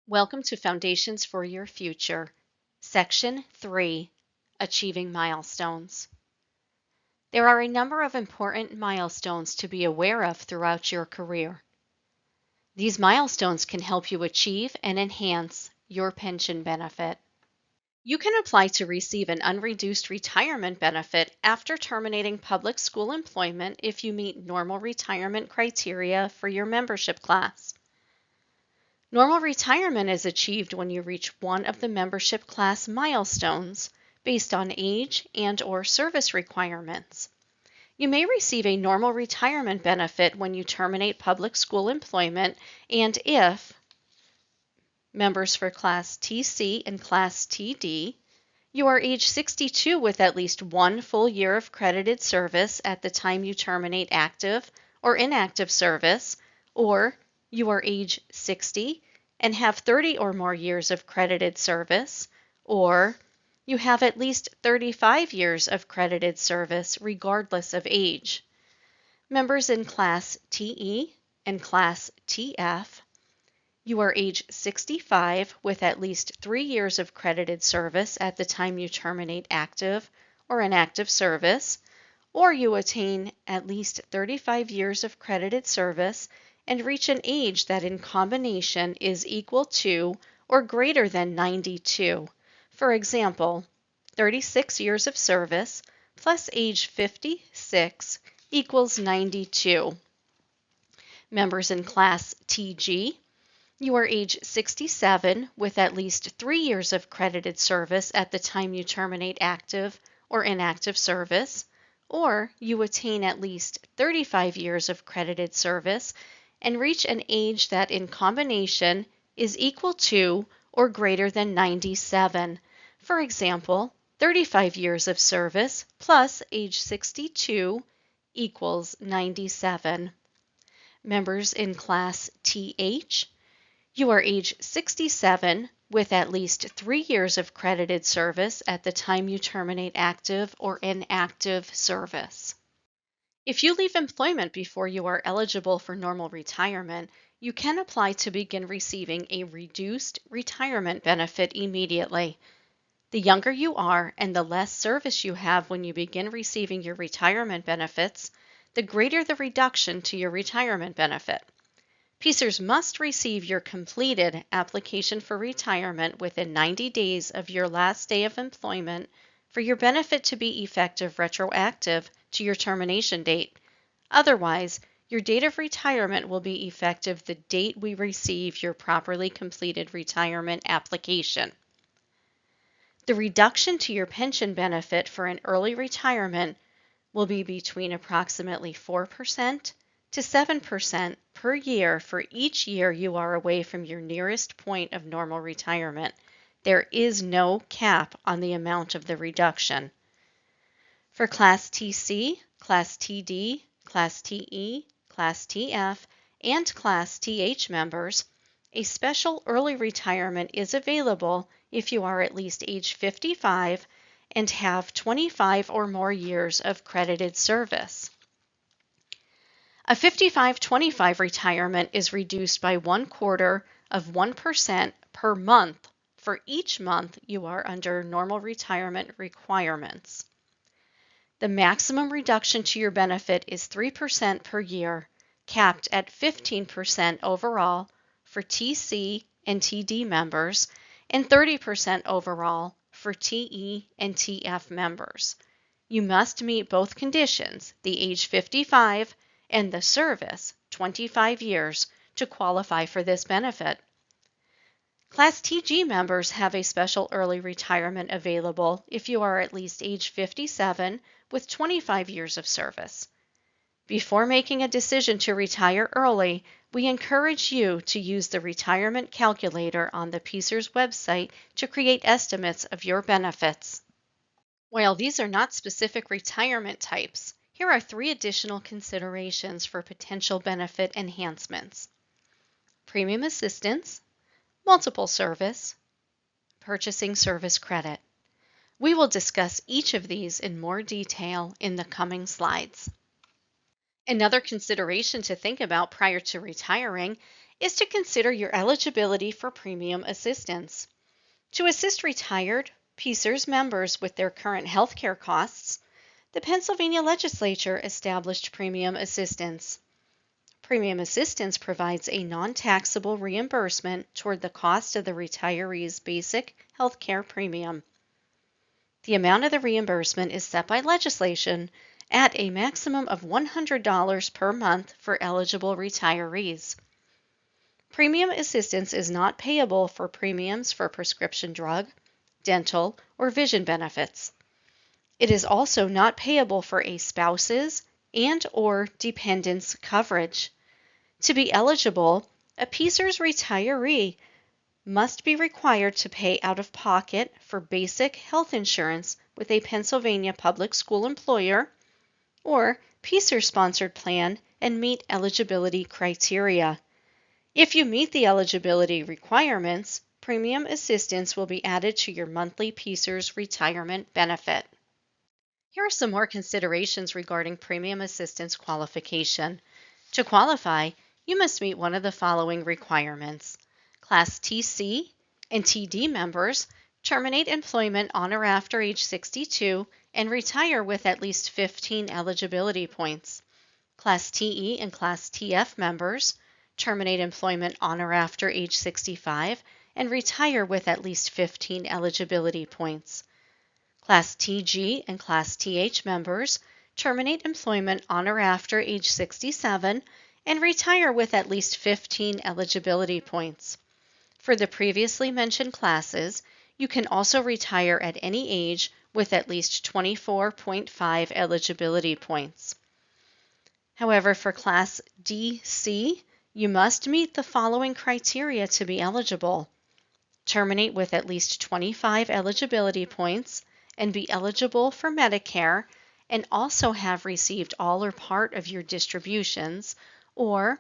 Welcome to Foundations for Your Future, Section 3, Achieving Milestones. There are a number of important milestones to be aware of throughout your career. These milestones can help you achieve and enhance your pension benefit. You can apply to receive an unreduced retirement benefit after terminating public school employment if you meet normal retirement criteria for your membership class. Normal retirement is achieved when you reach one of the membership class milestones based on age and/or service requirements. You may receive a normal retirement benefit when you terminate public school employment and if members for Class TC and Class TD, you are age 62 with at least one full year of credited service at the time you terminate active or inactive service, or you are age 60 and have 30 or more years of credited service, or you have at least 35 years of credited service regardless of age. Members in Class TE and Class TF, you are age 65 with at least 3 years of credited service at the time you terminate active or inactive service, or you attain at least 35 years of credited service and reach an age that in combination is equal to or greater than 92. For example, 36 years of service plus age 56 equals 92. Members in Class TG, you are age 67 with at least 3 years of credited service at the time you terminate active or inactive service, or you attain at least 35 years of credited service and reach an age that in combination is equal to or greater than 97. For example, 35 years of service plus age 62 equals 97. Members in Class TH, you are age 67 with at least 3 years of credited service at the time you terminate active or inactive service. If you leave employment before you are eligible for normal retirement, you can apply to begin receiving a reduced retirement benefit immediately. The younger you are and the less service you have when you begin receiving your retirement benefits, the greater the reduction to your retirement benefit. PSERS must receive your completed application for retirement within 90 days of your last day of employment for your benefit to be effective retroactive to your termination date. Otherwise, your date of retirement will be effective the date we receive your properly completed retirement application. The reduction to your pension benefit for an early retirement will be between approximately 4% to 7% per year for each year you are away from your nearest point of normal retirement. There is no cap on the amount of the reduction. For Class TC, Class TD, Class TE, Class TF, and Class TH members, a special early retirement is available if you are at least age 55 and have 25 or more years of credited service. A 55-25 retirement is reduced by 1/4% per month for each month you are under normal retirement requirements. The maximum reduction to your benefit is 3% per year, capped at 15% overall for TC and TD members and 30% overall for TE and TF members. You must meet both conditions, the age 55 and the service, 25 years, to qualify for this benefit. Class TG members have a special early retirement available if you are at least age 57 with 25 years of service. Before making a decision to retire early, we encourage you to use the retirement calculator on the PSERS website to create estimates of your benefits. While these are not specific retirement types, here are 3 additional considerations for potential benefit enhancements: premium assistance, multiple service, purchasing service credit. We will discuss each of these in more detail in the coming slides. Another consideration to think about prior to retiring is to consider your eligibility for premium assistance. To assist retired PSERS members with their current health care costs, the Pennsylvania legislature established premium assistance. Premium assistance provides a non-taxable reimbursement toward the cost of the retiree's basic health care premium. The amount of the reimbursement is set by legislation at a maximum of $100 per month for eligible retirees. Premium assistance is not payable for premiums for prescription drug, dental, or vision benefits. It is also not payable for a spouse's and/or dependents' coverage. To be eligible, a PSERS retiree must be required to pay out of pocket for basic health insurance with a Pennsylvania public school employer or PSERS-sponsored plan and meet eligibility criteria. If you meet the eligibility requirements, premium assistance will be added to your monthly PSERS retirement benefit. Here are some more considerations regarding premium assistance qualification. To qualify, you must meet one of the following requirements. Class TC and TD members terminate employment on or after age 62 and retire with at least 15 eligibility points. Class TE and Class TF members terminate employment on or after age 65 and retire with at least 15 eligibility points. Class TG and Class TH members terminate employment on or after age 67 and retire with at least 15 eligibility points. For the previously mentioned classes, you can also retire at any age with at least 24.5 eligibility points. However, for Class DC, you must meet the following criteria to be eligible. Terminate with at least 25 eligibility points and be eligible for Medicare and also have received all or part of your distributions, or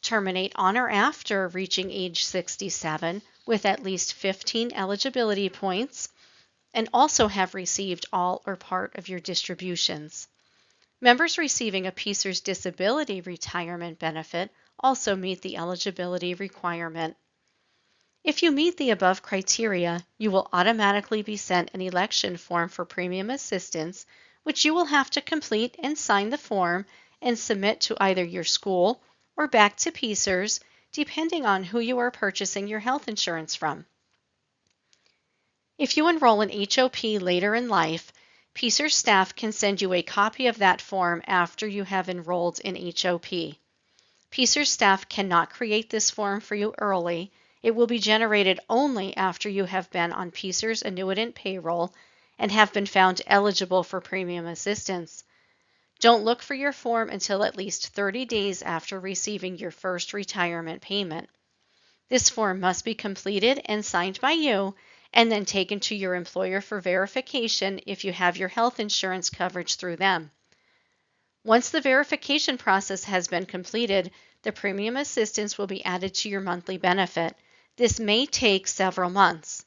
terminate on or after reaching age 67 with at least 15 eligibility points and also have received all or part of your distributions. Members receiving a PSERS disability retirement benefit also meet the eligibility requirement. If you meet the above criteria, you will automatically be sent an election form for premium assistance, which you will have to complete and sign the form and submit to either your school or back to PSERS, depending on who you are purchasing your health insurance from. If you enroll in HOP later in life, PSERS staff can send you a copy of that form after you have enrolled in HOP. PSERS staff cannot create this form for you early. It will be generated only after you have been on PSERS annuitant payroll and have been found eligible for premium assistance. Don't look for your form until at least 30 days after receiving your first retirement payment. This form must be completed and signed by you and then taken to your employer for verification if you have your health insurance coverage through them. Once the verification process has been completed, the premium assistance will be added to your monthly benefit. This may take several months.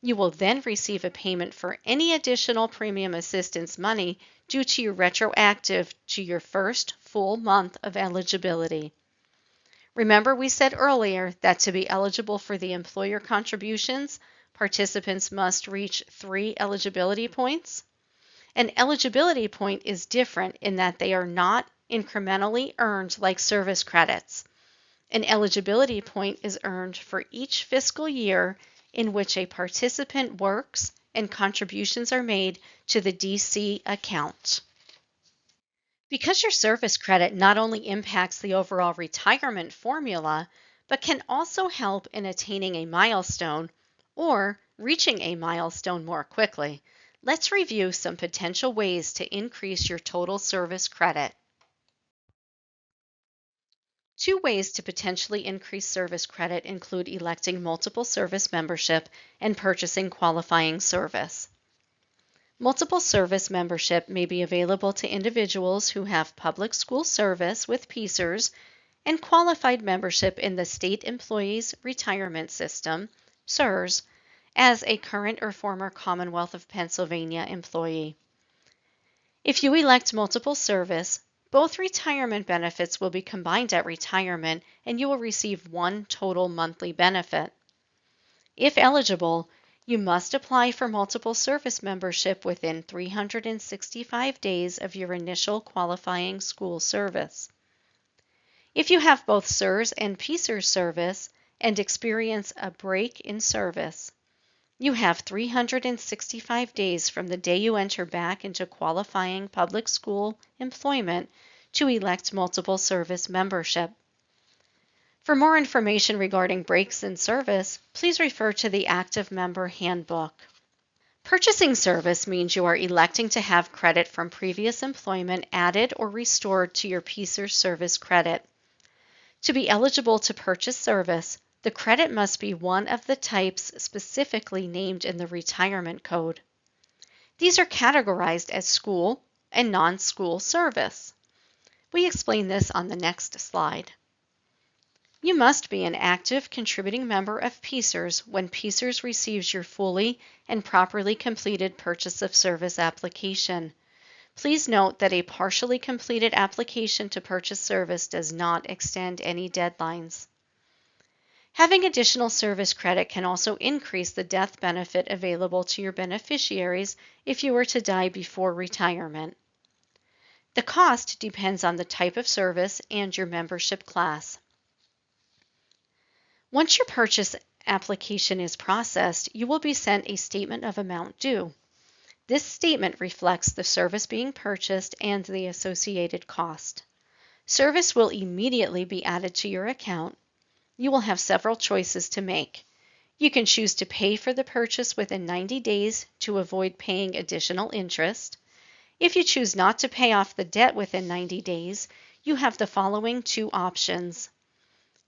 You will then receive a payment for any additional premium assistance money due to you retroactive to your first full month of eligibility. Remember, we said earlier that to be eligible for the employer contributions, participants must reach 3 eligibility points. An eligibility point is different in that they are not incrementally earned like service credits. An eligibility point is earned for each fiscal year in which a participant works and contributions are made to the DC account. Because your service credit not only impacts the overall retirement formula, but can also help in attaining a milestone or reaching a milestone more quickly, let's review some potential ways to increase your total service credit. 2 ways to potentially increase service credit include electing multiple service membership and purchasing qualifying service. Multiple service membership may be available to individuals who have public school service with PSERS and qualified membership in the State Employees Retirement System, PSERS, as a current or former Commonwealth of Pennsylvania employee. If you elect multiple service, Both retirement benefits will be combined at retirement, and you will receive one total monthly benefit. If eligible, you must apply for multiple service membership within 365 days of your initial qualifying school service. If you have both PSERS and PSERS service and experience a break in service, you have 365 days from the day you enter back into qualifying public school employment to elect multiple service membership. For more information regarding breaks in service, please refer to the Active Member Handbook. Purchasing service means you are electing to have credit from previous employment added or restored to your PSERS service credit. To be eligible to purchase service, the credit must be one of the types specifically named in the retirement code. These are categorized as school and non-school service. We explain this on the next slide. You must be an active contributing member of PSERS when PSERS receives your fully and properly completed purchase of service application. Please note that a partially completed application to purchase service does not extend any deadlines. Having additional service credit can also increase the death benefit available to your beneficiaries if you were to die before retirement. The cost depends on the type of service and your membership class. Once your purchase application is processed, you will be sent a statement of amount due. This statement reflects the service being purchased and the associated cost. Service will immediately be added to your account. You will have several choices to make. You can choose to pay for the purchase within 90 days to avoid paying additional interest. If you choose not to pay off the debt within 90 days, you have the following two options.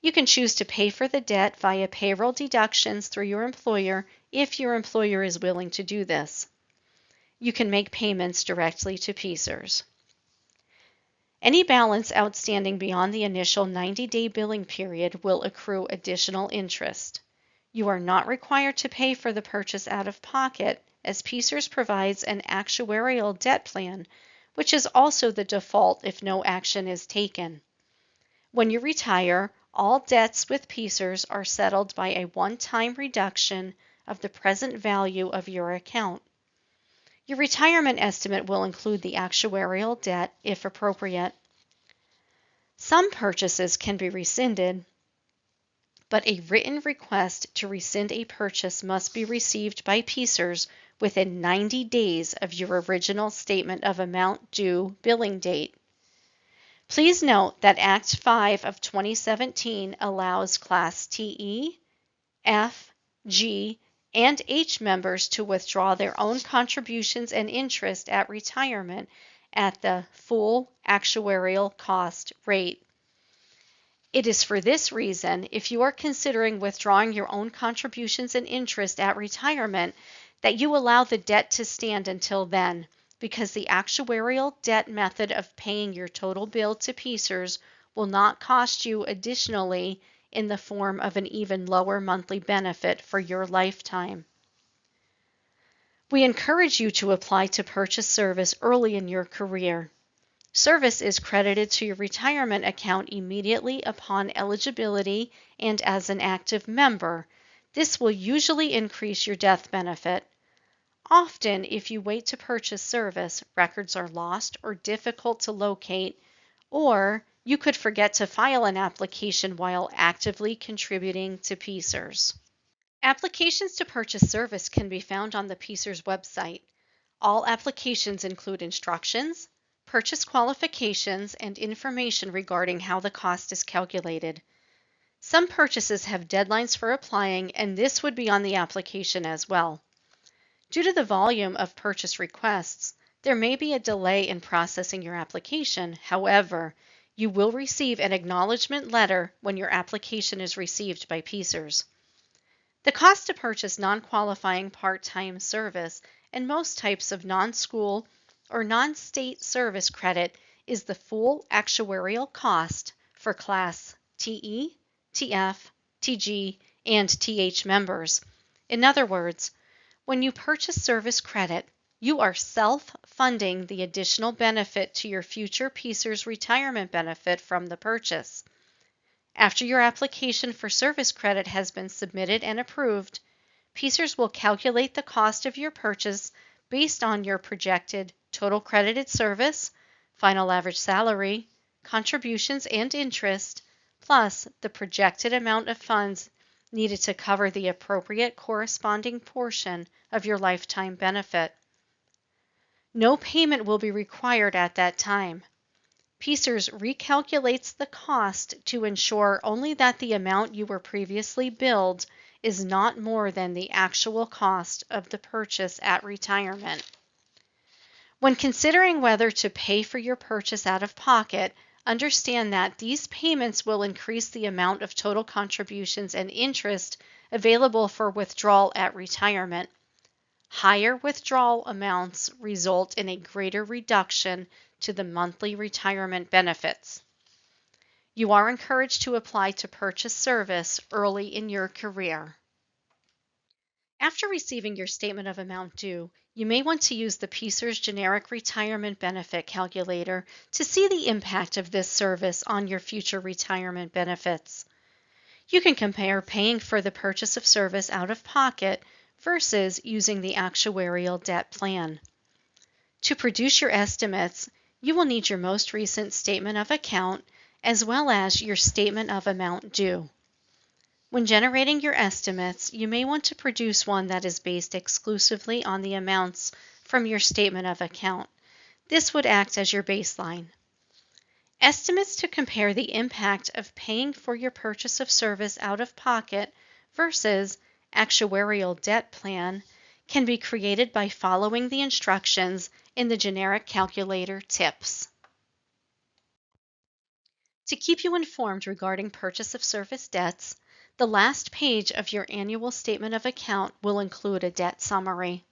You can choose to pay for the debt via payroll deductions through your employer if your employer is willing to do this. You can make payments directly to PSERS. Any balance outstanding beyond the initial 90-day billing period will accrue additional interest. You are not required to pay for the purchase out of pocket, as PSERS provides an actuarial debt plan, which is also the default if no action is taken. When you retire, all debts with PSERS are settled by a one-time reduction of the present value of your account. Your retirement estimate will include the actuarial debt if appropriate. Some purchases can be rescinded, but a written request to rescind a purchase must be received by PSERS within 90 days of your original statement of amount due billing date. Please note that Act 5 of 2017 allows Class TE, F, G, and H members to withdraw their own contributions and interest at retirement at the full actuarial cost rate. It is for this reason, if you are considering withdrawing your own contributions and interest at retirement, that you allow the debt to stand until then, because the actuarial debt method of paying your total bill to PSERS will not cost you additionally in the form of an even lower monthly benefit for your lifetime. We encourage you to apply to purchase service early in your career. Service is credited to your retirement account immediately upon eligibility and as an active member. This will usually increase your death benefit. Often, if you wait to purchase service, records are lost or difficult to locate, or you could forget to file an application while actively contributing to PSERS. Applications to purchase service can be found on the PSERS website. All applications include instructions, purchase qualifications, and information regarding how the cost is calculated. Some purchases have deadlines for applying, and this would be on the application as well. Due to the volume of purchase requests, there may be a delay in processing your application. However, you will receive an acknowledgement letter when your application is received by PSERS. The cost to purchase non-qualifying part-time service and most types of non-school or non-state service credit is the full actuarial cost for Class TE, TF, TG, and TH members. In other words, when you purchase service credit, You are self-funding the additional benefit to your future PSERS retirement benefit from the purchase. After your application for service credit has been submitted and approved, PSERS will calculate the cost of your purchase based on your projected total credited service, final average salary, contributions and interest, plus the projected amount of funds needed to cover the appropriate corresponding portion of your lifetime benefit. No payment will be required at that time. PSERS recalculates the cost to ensure only that the amount you were previously billed is not more than the actual cost of the purchase at retirement. When considering whether to pay for your purchase out of pocket, understand that these payments will increase the amount of total contributions and interest available for withdrawal at retirement. Higher withdrawal amounts result in a greater reduction to the monthly retirement benefits. You are encouraged to apply to purchase service early in your career. After receiving your statement of amount due, you may want to use the PSERS Generic Retirement Benefit Calculator to see the impact of this service on your future retirement benefits. You can compare paying for the purchase of service out of pocket versus using the actuarial debt plan. To produce your estimates, you will need your most recent statement of account as well as your statement of amount due. When generating your estimates, you may want to produce one that is based exclusively on the amounts from your statement of account. This would act as your baseline. Estimates to compare the impact of paying for your purchase of service out of pocket versus actuarial debt plan can be created by following the instructions in the generic calculator tips. To keep you informed regarding purchase of service debts, the last page of your annual statement of account will include a debt summary.